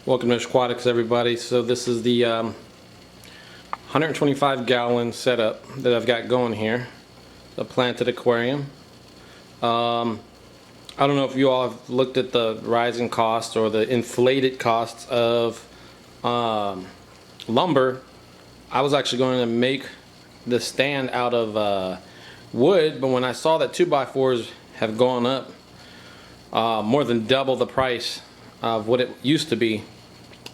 Welcome to Aquatics, everybody. So this is the 125 gallon setup that I've got going here, the planted aquarium. I don't know if you all have looked at the rising costs or the inflated costs of lumber. I was actually going to make the stand out of wood, but when I saw that 2x4s have gone up more than double the price of what it used to be,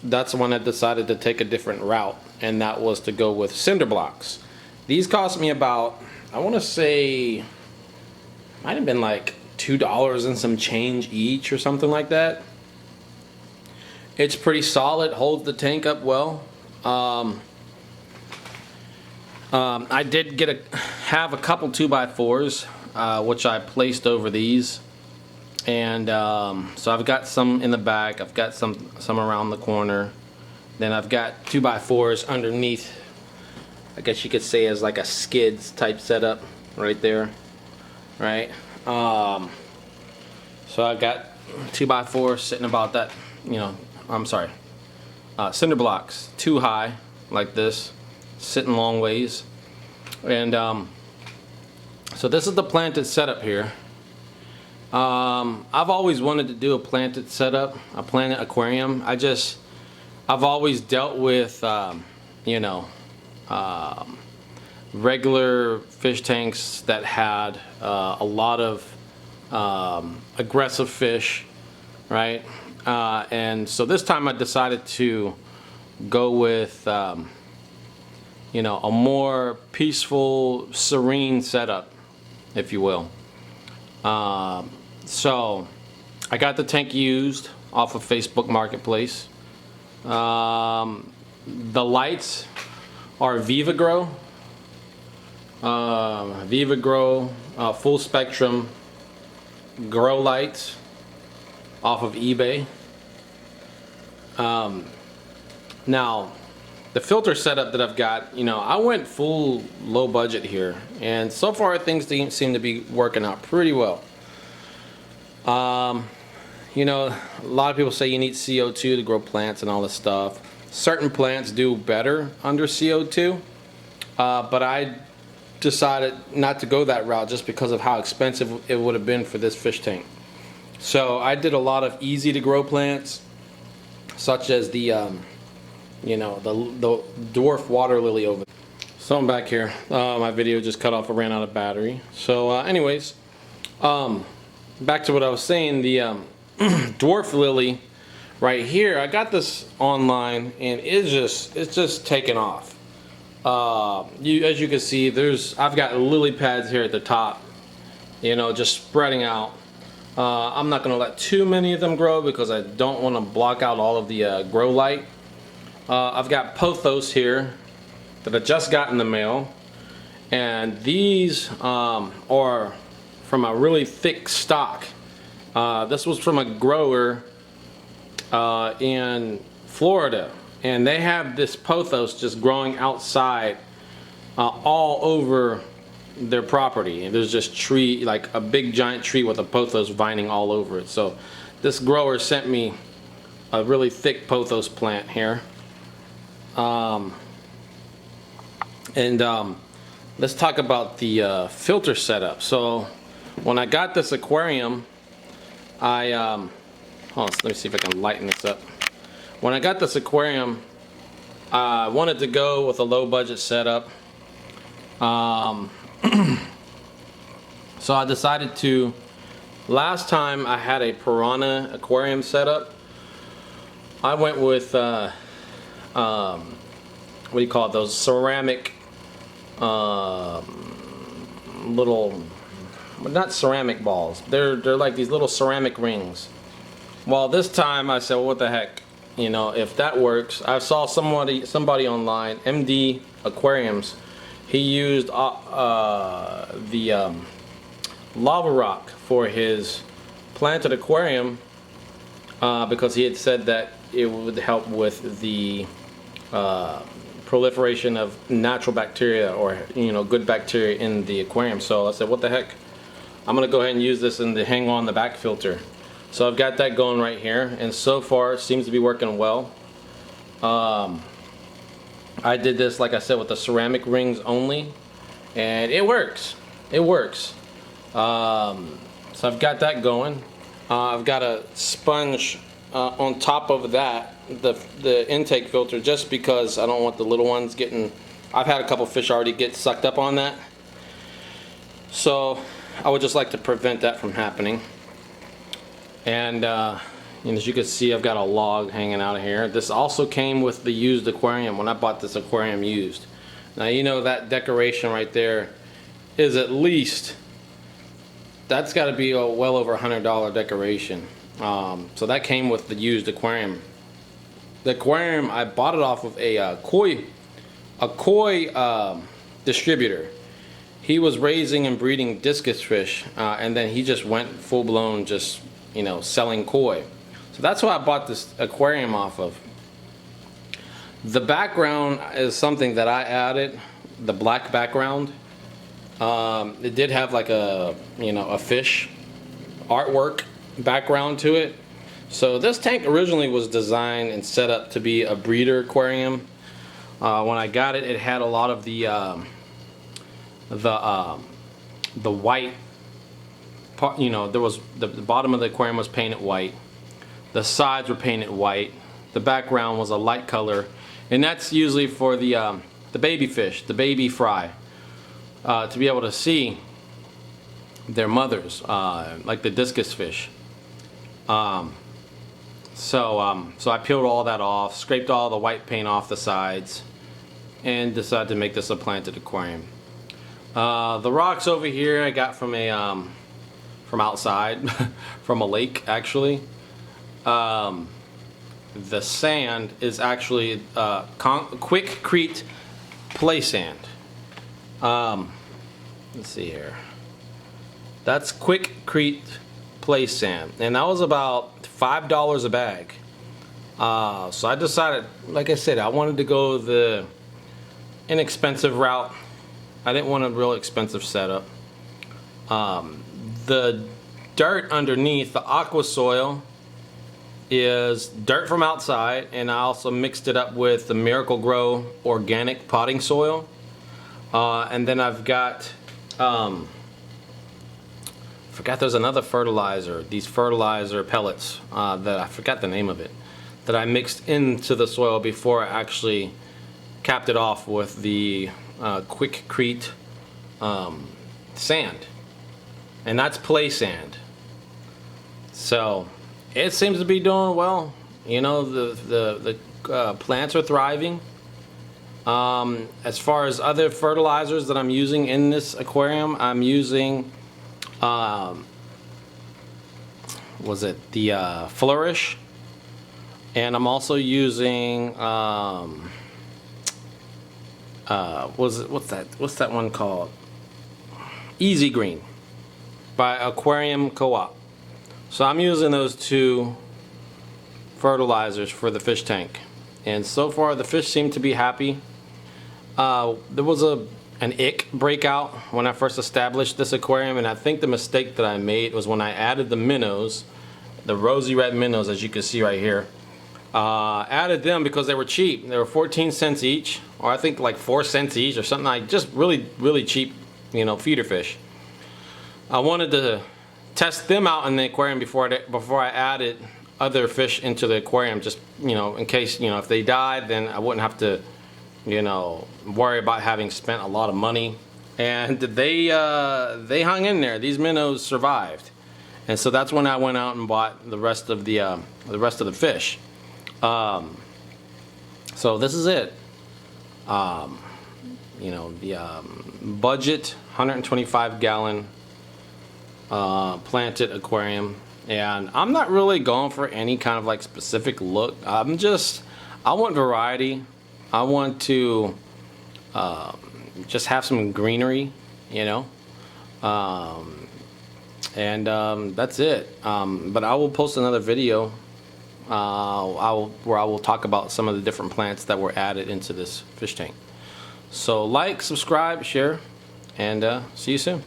that's when I decided to take a different route, and that was to go with cinder blocks. These cost me about, I want to say, might have been like $2 and some change each or something like that. It's pretty solid, holds the tank up well. I did have a couple 2x4s which I placed over these, and so I've got some in the back, I've got some around the corner, then I've got 2x4s underneath. I guess you could say as like a skids type setup right there, right? So I've got 2x4s sitting about that, I'm sorry, cinder blocks 2 high like this, sitting long ways. And so this is the planted setup here. I've always wanted to do a planted setup, a planted aquarium. I've always dealt with regular fish tanks that had a lot of aggressive fish, right? And so this time I decided to go with a more peaceful, serene setup, if you will. So I got the tank used off of Facebook Marketplace. The lights are Viva Grow full spectrum grow lights off of eBay. Now the filter setup that I've got, I went full low budget here, and so far things seem to be working out pretty well. A lot of people say you need CO2 to grow plants and all this stuff. Certain plants do better under CO2, but I decided not to go that route just because of how expensive it would have been for this fish tank. So I did a lot of easy to grow plants, such as the the dwarf water lily over there. So I'm back here. My video just cut off. I ran out of battery. So anyways, back to what I was saying. The dwarf lily right here, I got this online, and it's just taken off. As you can see, I've got lily pads here at the top, just spreading out. I'm not going to let too many of them grow because I don't want to block out all of the grow light. I've got pothos here that I just got in the mail, and these are from a really thick stock. This was from a grower in Florida, and they have this pothos just growing outside all over their property, and there's just tree, like a big giant tree with a pothos vining all over it. So this grower sent me a really thick pothos plant here. Let's talk about the filter setup. So when I got this aquarium, hold on, let me see if I can lighten this up. When I got this aquarium, I wanted to go with a low budget setup. So I decided to, last time I had a piranha aquarium setup, I went with what do you call it, those ceramic little, not ceramic balls, they're like these little ceramic rings. Well, this time I said, well, what the heck, if that works. I saw somebody online, MD Aquariums, he used the lava rock for his planted aquarium because he had said that it would help with the proliferation of natural bacteria, or good bacteria in the aquarium. So I said, what the heck, I'm gonna go ahead and use this and hang on the back filter. So I've got that going right here, and so far it seems to be working well. I did this, like I said, with the ceramic rings only, and it works. It works. So I've got that going. I've got a sponge on top of that, the intake filter, just because I don't want the little ones getting. I've had a couple fish already get sucked up on that, so I would just like to prevent that from happening. And as you can see, I've got a log hanging out of here. This also came with the used aquarium when I bought this aquarium used. Now you know that decoration right there is at least, that's got to be a well over $100 decoration. So that came with the used aquarium. The aquarium, I bought it off of a koi distributor. He was raising and breeding discus fish, and then he just went full blown, just selling koi. So that's what I bought this aquarium off of. The background is something that I added, the black background. It did have like a fish artwork background to it. So this tank originally was designed and set up to be a breeder aquarium. When I got it, it had a lot of the white part. There was the bottom of the aquarium was painted white. The sides were painted white. The background was a light color, and that's usually for the baby fish, the baby fry, to be able to see their mothers, like the discus fish. So I peeled all that off, scraped all the white paint off the sides, and decided to make this a planted aquarium. The rocks over here I got from a from outside, from a lake actually. The sand is actually Quikrete play sand. Let's see here. That's Quikrete play sand, and that was about $5 a bag. So I decided, like I said, I wanted to go the inexpensive route. I didn't want a real expensive setup. The dirt underneath, the aqua soil, is dirt from outside, and I also mixed it up with the Miracle Grow organic potting soil. And then I've got, forgot there's another fertilizer, these fertilizer pellets, that I forgot the name of it, that I mixed into the soil before I actually capped it off with the Quikrete sand. And that's play sand. So it seems to be doing well. The plants are thriving. As far as other fertilizers that I'm using in this aquarium, I'm using was it the Flourish, and I'm also using what's that one called? Easy Green by Aquarium Co-op. So I'm using those two fertilizers for the fish tank, and so far the fish seem to be happy. There was an ick breakout when I first established this aquarium, and I think the mistake that I made was when I added the minnows, the rosy red minnows, as you can see right here. Added them because they were cheap. They were 14 cents each, or I think like 4 cents each or something, like just really cheap, feeder fish. I wanted to test them out in the aquarium before I added other fish into the aquarium, just in case if they died, then I wouldn't have to worry about having spent a lot of money. And they hung in there. These minnows survived, and so that's when I went out and bought the rest of the fish. So this is it. Budget 125 gallon planted aquarium, and I'm not really going for any kind of like specific look. I want variety. I want to just have some greenery, and that's it. But I will post another video where I will talk about some of the different plants that were added into this fish tank. So like, subscribe, share, and see you soon.